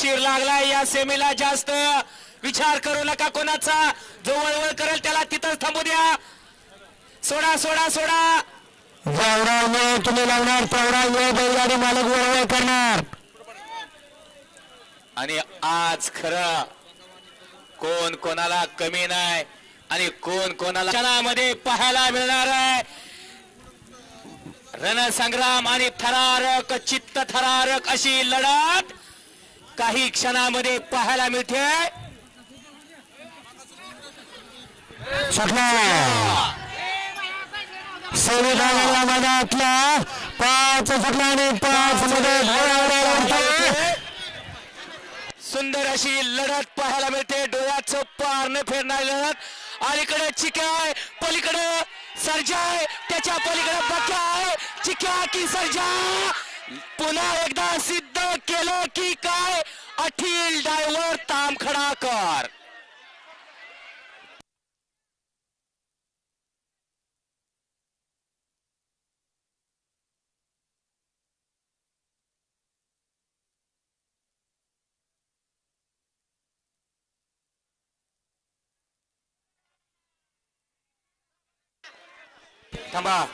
उशीर लागलाय या सेमीला. जास्त विचार करू नका कोणाचा. जो वळवळ करेल त्याला तिथंच थांबू द्या. सोडा सोडा सोडा. जेवढा वेळ तुम्ही लावणार तेवढा वेळ बैलगाडी मालक वळवळ करणार. आणि आज खरं कोण कोणाला कमी नाही आणि कोण कोणाला क्षणामध्ये पाहायला मिळणार आहे. रणसंग्राम आणि थरारक चित्त थरारक अशी लढत काही क्षणामध्ये पाहायला मिळते. संविधानाला मनातला 5 सुटला आणि 5 मध्ये सुंदर अशी लढत पाहायला मिळते. डोळ्याचं पार न फिरणारी लढत. अलीकडे चिक्या आहे, पलीकडे सर्जा आहे, त्याच्या पलीकडे बक्या आहे. चिक्या की सर्जा पुन्हा एकदा सिद्ध केलं की काय. अठील डायव्हर तामखडाकर. थांबा.